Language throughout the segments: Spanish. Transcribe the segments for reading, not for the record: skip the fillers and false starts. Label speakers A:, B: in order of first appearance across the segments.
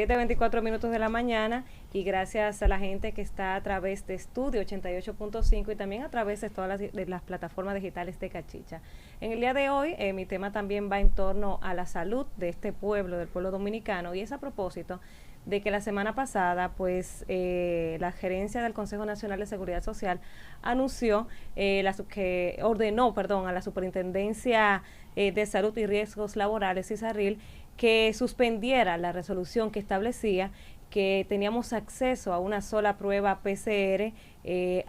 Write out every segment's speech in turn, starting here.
A: 7:24 de la mañana, y gracias a la gente que está a través de Estudio 88.5 y también a través de todas las plataformas digitales de Cachicha. En el día de hoy, mi tema también va en torno a la salud de este pueblo, del pueblo dominicano, y es a propósito de que la semana pasada, pues, la gerencia del Consejo Nacional de Seguridad Social anunció, que ordenó, a la Superintendencia de Salud y Riesgos Laborales, CISARRIL, que suspendiera la resolución que establecía que teníamos acceso a una sola prueba PCR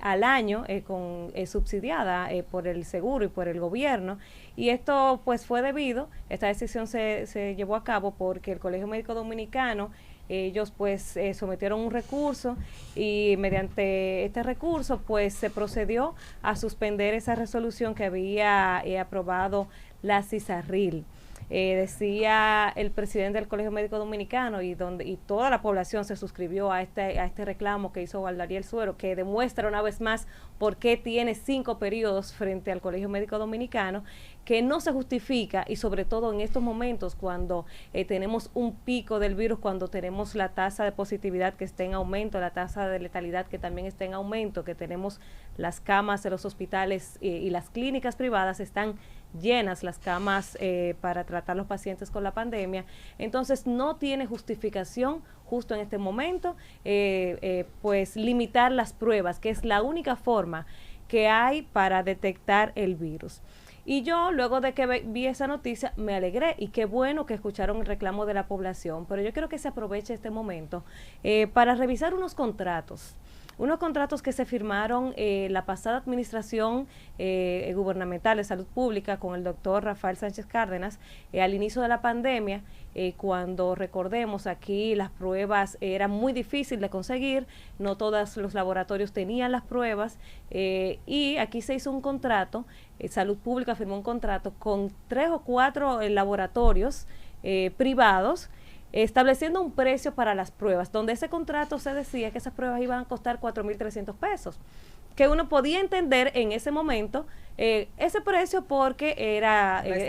A: al año, subsidiada por el seguro y por el gobierno, y esto pues fue debido, esta decisión se llevó a cabo porque el Colegio Médico Dominicano, ellos pues sometieron un recurso, y mediante este recurso pues se procedió a suspender esa resolución que había aprobado la CISARRIL. Decía el presidente del Colegio Médico Dominicano, y toda la población se suscribió a este reclamo que hizo Valdariel Suero, que demuestra una vez más por qué tiene 5 periodos frente al Colegio Médico Dominicano, que no se justifica, y sobre todo en estos momentos cuando tenemos un pico del virus, cuando tenemos la tasa de positividad que está en aumento, la tasa de letalidad que también está en aumento, que tenemos las camas de los hospitales y las clínicas privadas están llenas, las camas para tratar los pacientes con la pandemia. Entonces no tiene justificación justo en este momento pues limitar las pruebas, que es la única forma que hay para detectar el virus. Y yo, luego de que vi esa noticia, me alegré, y qué bueno que escucharon el reclamo de la población, pero yo quiero que se aproveche este momento para revisar unos contratos que se firmaron la pasada administración gubernamental de salud pública con el doctor Rafael Sánchez Cárdenas al inicio de la pandemia, cuando, recordemos, aquí las pruebas eran muy difíciles de conseguir, no todos los laboratorios tenían las pruebas, y aquí se hizo un contrato, Salud Pública firmó un contrato con 3 o 4 laboratorios privados, estableciendo un precio para las pruebas, donde ese contrato se decía que esas pruebas iban a costar 4.300 pesos, que uno podía entender en ese momento ese precio porque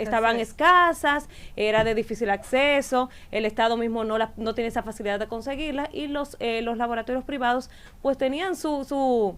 A: estaban escasas, era de difícil acceso, el Estado mismo no tiene esa facilidad de conseguirlas, y los laboratorios privados pues tenían su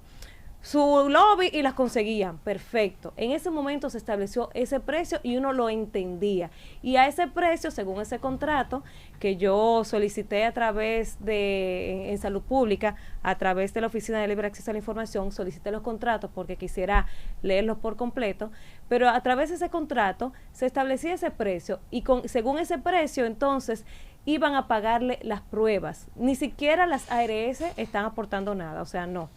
A: lobby y las conseguían, perfecto. En ese momento se estableció ese precio y uno lo entendía, y a ese precio, según ese contrato que yo solicité a través en Salud Pública, a través de la Oficina de Libre Acceso a la Información, solicité los contratos porque quisiera leerlos por completo, pero a través de ese contrato se establecía ese precio, y según ese precio entonces iban a pagarle las pruebas. Ni siquiera las ARS están aportando nada, o sea, no.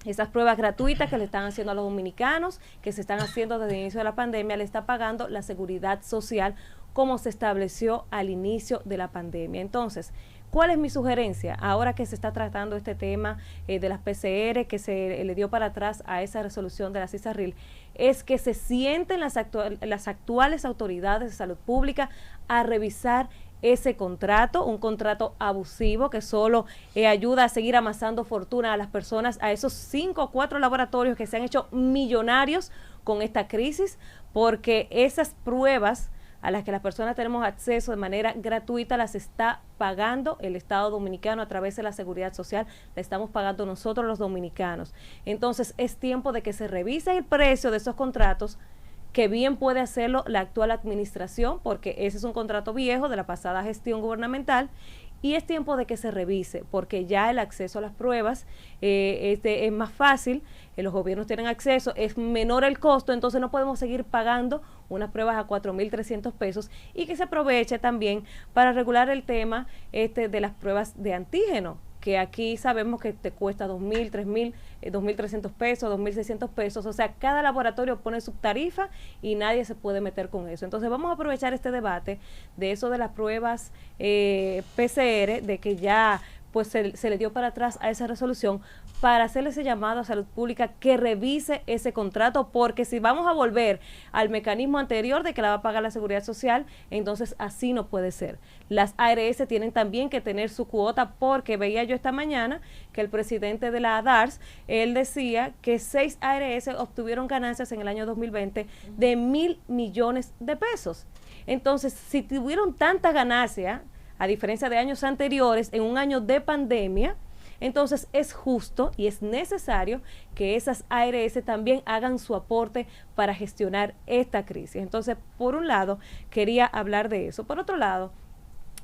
A: Esas pruebas gratuitas que le están haciendo a los dominicanos, que se están haciendo desde el inicio de la pandemia, le está pagando la Seguridad Social, como se estableció al inicio de la pandemia. Entonces, ¿cuál es mi sugerencia? Ahora que se está tratando este tema de las PCR, que se le dio para atrás a esa resolución de la CISARRIL, es que se sienten las actuales autoridades de salud pública a revisar ese contrato, un contrato abusivo que solo ayuda a seguir amasando fortuna a las personas, a esos 5 o 4 laboratorios que se han hecho millonarios con esta crisis, porque esas pruebas a las que las personas tenemos acceso de manera gratuita las está pagando el Estado Dominicano a través de la Seguridad Social, la estamos pagando nosotros los dominicanos. Entonces es tiempo de que se revise el precio de esos contratos, que bien puede hacerlo la actual administración, porque ese es un contrato viejo de la pasada gestión gubernamental, y es tiempo de que se revise, porque ya el acceso a las pruebas es más fácil, los gobiernos tienen acceso, es menor el costo, entonces no podemos seguir pagando unas pruebas a 4.300 pesos, y que se aproveche también para regular el tema de las pruebas de antígeno, que aquí sabemos que te cuesta 2.000, 3.000, 2.300 pesos, 2.600 pesos, o sea, cada laboratorio pone su tarifa y nadie se puede meter con eso. Entonces vamos a aprovechar este debate de eso de las pruebas PCR, de que ya pues se le dio para atrás a esa resolución, para hacerle ese llamado a Salud Pública que revise ese contrato, porque si vamos a volver al mecanismo anterior de que la va a pagar la Seguridad Social, entonces así no puede ser. Las ARS tienen también que tener su cuota, porque veía yo esta mañana que el presidente de la ADARS, él decía que 6 ARS obtuvieron ganancias en el año 2020 de 1.000 millones de pesos. Entonces, si tuvieron tanta ganancia, a diferencia de años anteriores, en un año de pandemia. Entonces es justo y es necesario que esas ARS también hagan su aporte para gestionar esta crisis. Entonces, por un lado, quería hablar de eso. Por otro lado,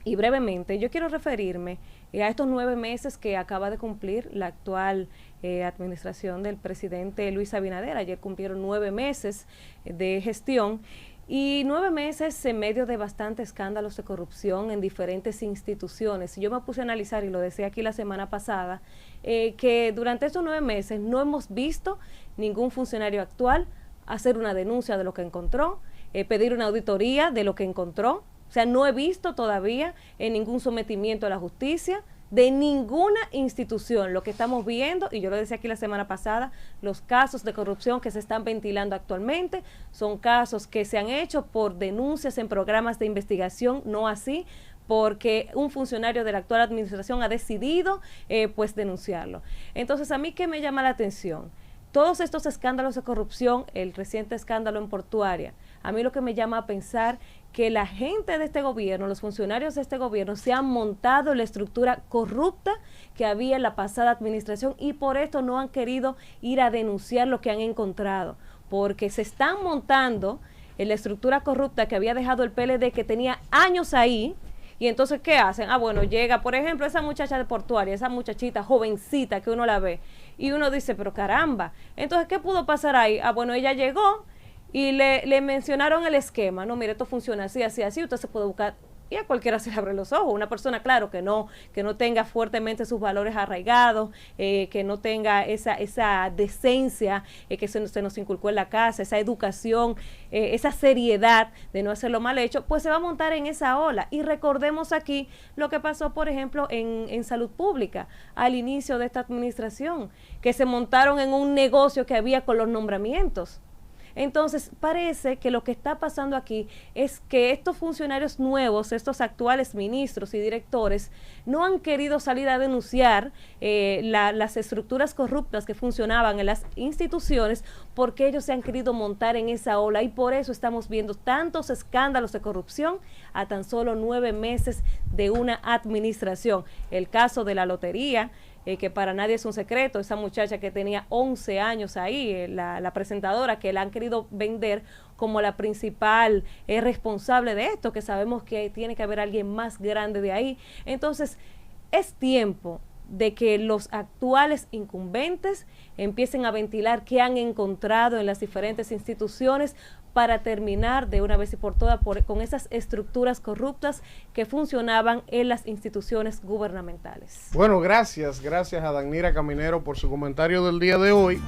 A: y brevemente, yo quiero referirme a estos 9 meses que acaba de cumplir la actual administración del presidente Luis Abinader. Ayer cumplieron 9 meses de gestión. Y 9 meses en medio de bastantes escándalos de corrupción en diferentes instituciones. Yo me puse a analizar, y lo decía aquí la semana pasada, que durante estos 9 meses no hemos visto ningún funcionario actual hacer una denuncia de lo que encontró, pedir una auditoría de lo que encontró. O sea, no he visto todavía ningún sometimiento a la justicia de ninguna institución. Lo que estamos viendo, y yo lo decía aquí la semana pasada, los casos de corrupción que se están ventilando actualmente son casos que se han hecho por denuncias en programas de investigación, no así porque un funcionario de la actual administración ha decidido pues denunciarlo. Entonces, ¿a mí qué me llama la atención? Todos estos escándalos de corrupción, el reciente escándalo en Portuaria, a mí lo que me llama a pensar que la gente de este gobierno, los funcionarios de este gobierno se han montado en la estructura corrupta que había en la pasada administración y por esto no han querido ir a denunciar lo que han encontrado, porque se están montando en la estructura corrupta que había dejado el PLD, que tenía años ahí. Y entonces, ¿qué hacen? Ah, bueno, llega, por ejemplo, esa muchacha de Portuaria, esa muchachita jovencita que uno la ve, y uno dice, pero caramba, entonces, ¿qué pudo pasar ahí? Ah, bueno, ella llegó y le mencionaron el esquema, no, mire, esto funciona así, así, así, usted se puede buscar, y a cualquiera se le abre los ojos. Una persona, claro, que no tenga fuertemente sus valores arraigados, que no tenga esa decencia que se nos inculcó en la casa, esa educación, esa seriedad de no hacerlo mal hecho, pues se va a montar en esa ola. Y recordemos aquí lo que pasó, por ejemplo, en salud pública, al inicio de esta administración, que se montaron en un negocio que había con los nombramientos. Entonces, parece que lo que está pasando aquí es que estos funcionarios nuevos, estos actuales ministros y directores, no han querido salir a denunciar las estructuras corruptas que funcionaban en las instituciones, porque ellos se han querido montar en esa ola y por eso estamos viendo tantos escándalos de corrupción a tan solo 9 meses de una administración. El caso de la lotería, que para nadie es un secreto, esa muchacha que tenía 11 años ahí, la presentadora, que la han querido vender como la principal responsable de esto, que sabemos que tiene que haber alguien más grande de ahí. Entonces, es tiempo de que los actuales incumbentes empiecen a ventilar qué han encontrado en las diferentes instituciones para terminar de una vez y por todas con esas estructuras corruptas que funcionaban en las instituciones gubernamentales.
B: Bueno, gracias a Danira Caminero por su comentario del día de hoy.